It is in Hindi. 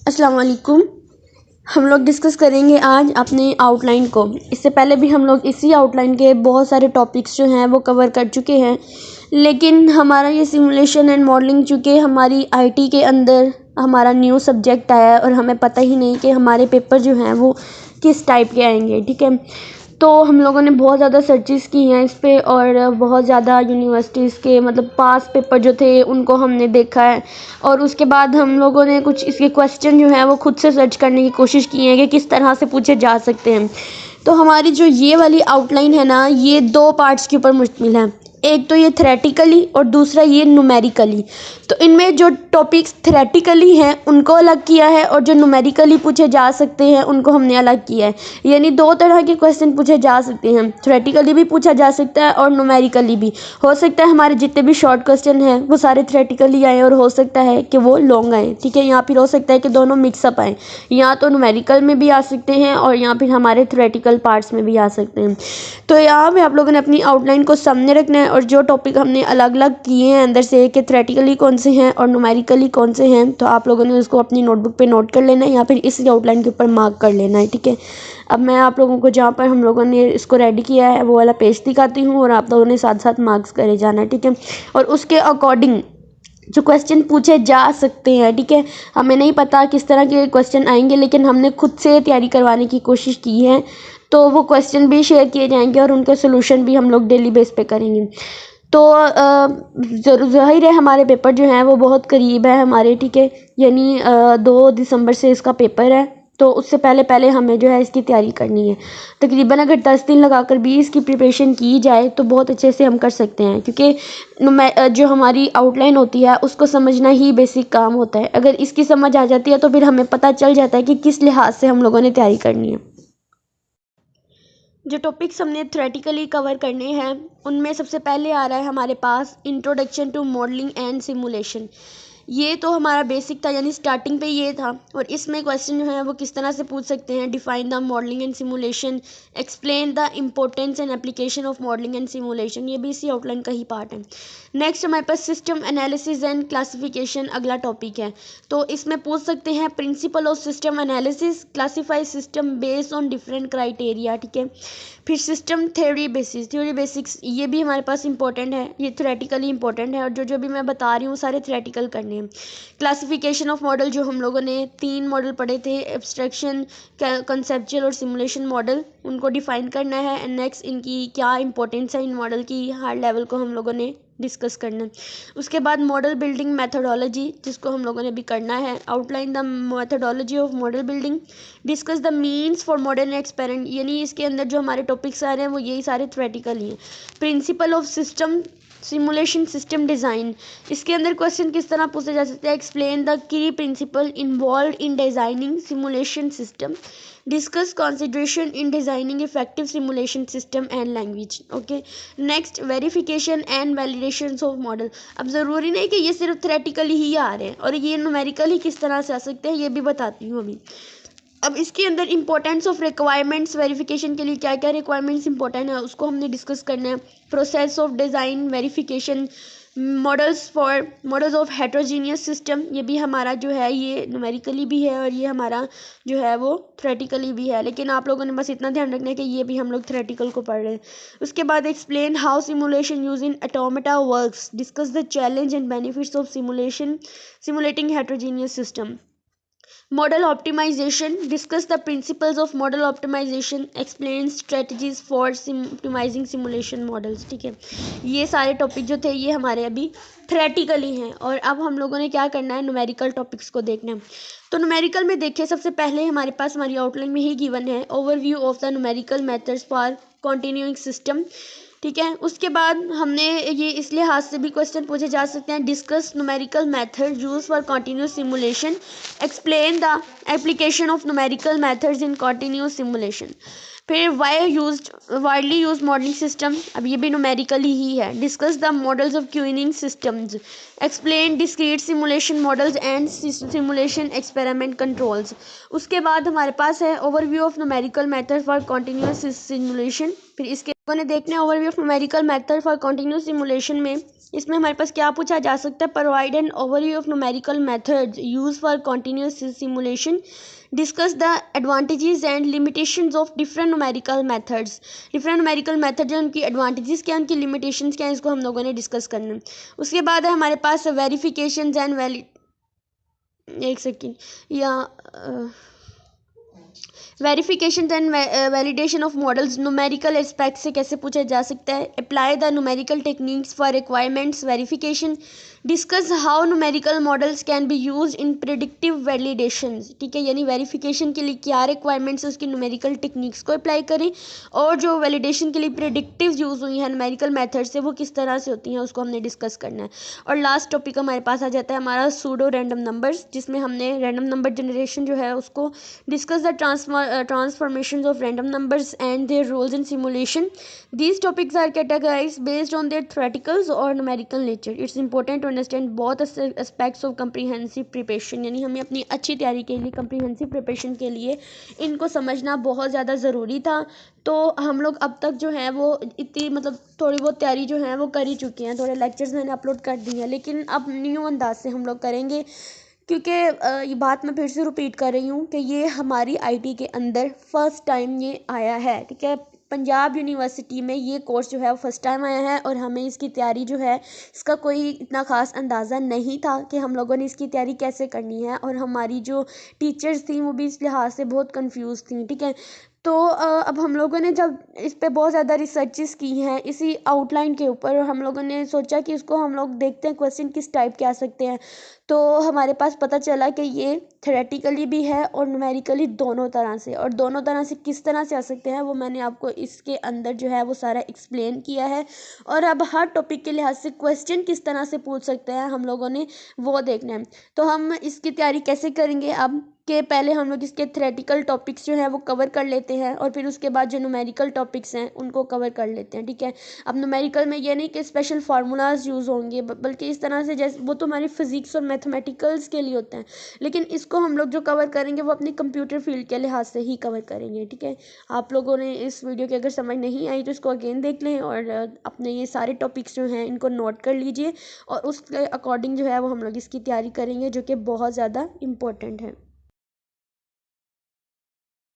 अस्सलाम वालेकुम। हम लोग डिस्कस करेंगे आज अपने आउटलाइन को। इससे पहले भी हम लोग इसी आउटलाइन के बहुत सारे टॉपिक्स जो हैं वो कवर कर चुके हैं, लेकिन हमारा ये सिमुलेशन एंड मॉडलिंग चूँकि हमारी आईटी के अंदर हमारा न्यू सब्जेक्ट आया है और हमें पता ही नहीं कि हमारे पेपर जो हैं वो किस टाइप के आएंगे। ठीक है, तो हम लोगों ने बहुत ज़्यादा सर्चेस की हैं इस पे और बहुत ज़्यादा यूनिवर्सिटीज़ के मतलब पास पेपर जो थे उनको हमने देखा है और उसके बाद हम लोगों ने कुछ इसके क्वेश्चन जो हैं वो खुद से सर्च करने की कोशिश की है कि किस तरह से पूछे जा सकते हैं। तो हमारी जो ये वाली आउटलाइन है ना, ये दो पार्ट्स के ऊपर मुश्तमिल है। एक तो ये थ्योरेटिकली और दूसरा ये न्यूमेरिकली। तो इनमें जो टॉपिक्स थ्योरेटिकली हैं उनको अलग किया है और जो न्यूमेरिकली पूछे जा सकते हैं उनको हमने अलग किया है। यानी दो तरह के क्वेश्चन पूछे जा सकते हैं, थ्योरेटिकली भी पूछा जा सकता है और न्यूमेरिकली भी। हो सकता है हमारे जितने भी शॉर्ट क्वेश्चन हैं वो सारे थ्योरेटिकली आए और हो सकता है कि वो लॉन्ग आए। ठीक है, यहाँ फिर हो सकता है कि दोनों मिक्सअप आए, यहाँ तो न्यूमेरिकल में भी आ सकते हैं और यहाँ फिर हमारे थ्योरेटिकल पार्ट्स में भी आ सकते हैं। तो यहाँ पे आप लोगों ने अपनी आउटलाइन को सामने रखना है और जो टॉपिक हमने अलग अलग किए हैं अंदर से कि थ्योरेटिकली कौन से हैं और न्यूमेरिकली कौन से हैं, तो आप लोगों ने उसको अपनी नोटबुक पे नोट कर लेना है या फिर इस आउटलाइन के ऊपर मार्क कर लेना है। ठीक है, अब मैं आप लोगों को जहाँ पर हम लोगों ने इसको रेडी किया है वो वाला पेज दिखाती हूँ और आप लोगों ने साथ साथ मार्क्स करे जाना है। ठीक है, और उसके अकॉर्डिंग जो क्वेश्चन पूछे जा सकते हैं। ठीक है, हमें नहीं पता किस तरह के क्वेश्चन आएंगे, लेकिन हमने खुद से तैयारी करवाने की कोशिश की है, तो वो क्वेश्चन भी शेयर किए जाएंगे और उनके सोल्यूशन भी हम लोग डेली बेस पे करेंगे। तो ज़ाहिर है हमारे पेपर जो हैं वो बहुत करीब है हमारे। ठीक है, यानी 2 दिसंबर से इसका पेपर है, तो उससे पहले पहले हमें जो है इसकी तैयारी करनी है। तकरीबन अगर 10 दिन लगाकर भी इसकी प्रिपरेशन की जाए तो बहुत अच्छे से हम कर सकते हैं, क्योंकि जो हमारी आउटलाइन होती है उसको समझना ही बेसिक काम होता है। अगर इसकी समझ आ जाती है तो फिर हमें पता चल जाता है कि किस लिहाज से हम लोगों ने तैयारी करनी है। जो टॉपिक्स हमने थ्योरेटिकली कवर करने हैं उनमें सबसे पहले आ रहा है हमारे पास introduction to modelling and simulation. ये तो हमारा बेसिक था, यानी स्टार्टिंग पे ये था। और इसमें क्वेश्चन जो है वो किस तरह से पूछ सकते हैं, define the modelling and simulation, explain the importance and application of modelling and simulation, ये भी इसी आउटलाइन का ही पार्ट है। नेक्स्ट हमारे पास सिस्टम एनालिसिस एंड क्लासिफिकेशन अगला टॉपिक है। तो इसमें पूछ सकते हैं principle of system analysis, classify system based on different criteria. ठीक है, फिर सिस्टम थ्योरी बेसिक्स, ये भी हमारे पास इंपॉर्टेंट है, ये थ्योरेटिकली इंपॉर्टेंट है और जो जो भी मैं बता रही हूँ सारे थ्योरेटिकल करने हैं। क्लासिफिकेशन ऑफ मॉडल, जो हम लोगों ने 3 मॉडल पढ़े थे, एब्स्ट्रैक्शन, कंसेप्चुअल और सिमुलेशन मॉडल, उनको डिफाइन करना है। एंड नेक्स्ट इनकी क्या इंपॉर्टेंस है इन मॉडल की, हर लेवल को हम लोगों ने डिस्कस करना है। उसके बाद मॉडल बिल्डिंग मेथोडोलॉजी, जिसको हम लोगों ने भी करना है। Outline the methodology of model building, discuss the means for modern experiment, यानी इसके अंदर जो हमारे टॉपिक्स आ रहे हैं वो यही सारे थ्योरेटिकल ही हैं। Principle of system simulation system design, इसके अंदर क्वेश्चन किस तरह पूछे जा सकते हैं, explain the key principle involve in designing simulation system, discuss consideration in designing effective simulation system and language. Okay, next verification and validation of model. अब ज़रूरी नहीं कि ये सिर्फ थ्योरेटिकली ही आ रहे हैं और ये न्यूमेरिकली किस तरह से आ सकते हैं ये भी बताती हूँ अभी। अब इसके अंदर इंपॉर्टेंस ऑफ रिक्वायरमेंट्स, वेरिफिकेशन के लिए क्या क्या रिक्वायरमेंट्स इंपॉर्टेंट है उसको हमने डिस्कस करना है। Process of design verification, models of heterogeneous system, ये भी हमारा जो है ये न्यूमेरिकली भी है और ये हमारा जो है वो थ्योरेटिकली भी है, लेकिन आप लोगों ने बस इतना ध्यान रखना है कि ये भी हम लोग थ्योरेटिकल को पढ़ रहे हैं। उसके बाद explain how simulation use in automata works, discuss the challenge and benefits of simulating heterogeneous system. Model optimization, discuss the principles of model optimization, explain strategies for optimizing simulation models. ठीक है, ये सारे टॉपिक जो थे ये हमारे अभी थ्योरेटिकली हैं और अब हम लोगों ने क्या करना है, न्यूमेरिकल टॉपिक्स को देखना है। तो न्यूमेरिकल में देखिए सबसे पहले हमारे पास हमारी आउटलाइन में ही गिवन है overview of the numerical methods for continuing system. ठीक है, उसके बाद हमने ये इस लिहाज से भी क्वेश्चन पूछे जा सकते हैं, discuss numerical method use for continuous simulation, explain the application of numerical methods in continuous simulation. फिर वाइडली यूज मॉडलिंग सिस्टम, अब ये भी न्यूमेरिकली ही है, discuss the models of queuing systems, explain discrete simulation models and simulation experiment controls. उसके बाद हमारे पास है overview of numerical method for continuous simulation. फिर इसके ने देखना है overview of numerical method for continuous simulation में इसमें हमारे पास क्या पूछा जा सकता है, provide an overview of numerical methods use for continuous simulation, discuss the advantages and limitations of different numerical methods. Different numerical method हैं, उनकी एडवांटेजेस क्या है, उनकी लिमिटेशंस क्या है, इसको हम लोगों ने डिस्कस करना है। उसके बाद है हमारे पास वेरिफिकेशंस एंड एक सेकेंड या verification and validation of models, numerical aspect से कैसे पूछा जा सकता है। Apply the numerical techniques for requirements verification, discuss how numerical models can be use in predictive validation. ठीक है, यानी वेरिफिकेशन के लिए क्या रिक्वायरमेंट्स है, उसकी न्यूमेरिकल टेक्निक्स को अप्लाई करें, और जो वैलिडेशन के लिए प्रिडिक्टिव यूज़ हुई है न्यूमेरिकल मेथड से वो किस तरह से होती हैं, उसको हमने डिस्कस करना है। और लास्ट टॉपिक हमारे पास आ जाता है हमारा सूडो रैंडम नंबर्स, जिसमें हमने रैंडम नंबर जनरेशन जो है उसको discuss the transformations of random numbers and their roles in simulation. These topics are categorized based on their theoreticals or numerical nature. It's important to understand both aspects of comprehensive preparation. यानी हमें अपनी अच्छी तैयारी के लिए, comprehensive preparation के लिए इनको समझना बहुत ज़्यादा ज़रूरी था। तो हम लोग अब तक जो है वो इतनी मतलब थोड़ी बहुत तैयारी जो है वो कर ही चुके हैं, थोड़े लेक्चर्स मैंने अपलोड कर दिए हैं, लेकिन अब न्यू अंदाज से हम लोग करेंगे, क्योंकि ये बात मैं फिर से रिपीट कर रही हूँ कि ये हमारी आईटी के अंदर फर्स्ट टाइम ये आया है। ठीक है, पंजाब यूनिवर्सिटी में ये कोर्स जो है वो फर्स्ट टाइम आया है, और हमें इसकी तैयारी जो है इसका कोई इतना ख़ास अंदाज़ा नहीं था कि हम लोगों ने इसकी तैयारी कैसे करनी है, और हमारी जो टीचर्स थी वो भी इस लिहाज से बहुत कंफ्यूज थी। ठीक है, तो अब हम लोगों ने जब इस पे बहुत ज़्यादा रिसर्चेस की हैं इसी आउटलाइन के ऊपर, और हम लोगों ने सोचा कि इसको हम लोग देखते हैं क्वेश्चन किस टाइप के आ सकते हैं, तो हमारे पास पता चला कि ये थ्योरेटिकली भी है और न्यूमेरिकली दोनों तरह से, और दोनों तरह से किस तरह से आ सकते हैं वो मैंने आपको इसके अंदर जो है वो सारा एक्सप्लेन किया है। और अब हर टॉपिक के लिहाज से क्वेश्चन किस तरह से पूछ सकते हैं हम लोगों ने वो देखना है। तो हम इसकी तैयारी कैसे करेंगे, अब के पहले हम लोग इसके थ्योरेटिकल टॉपिक्स जो हैं वो कवर कर लेते हैं, और फिर उसके बाद जो न्यूमेरिकल टॉपिक्स हैं उनको कवर कर लेते हैं। ठीक है, अब न्यूमेरिकल में ये नहीं कि स्पेशल फार्मूलाज यूज़ होंगे, बल्कि इस तरह से जैसे वो तो हमारी फिजिक्स और मैथमेटिकल्स के लिए होते हैं, लेकिन इसको हम लोग जो कवर करेंगे वो अपनी कंप्यूटर फील्ड के लिहाज से ही कवर करेंगे। ठीक है, आप लोगों ने इस वीडियो की अगर समझ नहीं आई तो इसको अगेन देख लें, और अपने ये सारे टॉपिक्स जो हैं इनको नोट कर लीजिए, और उसके अकॉर्डिंग जो है वो हम लोग इसकी तैयारी करेंगे, जो कि बहुत ज़्यादा इम्पोर्टेंट है।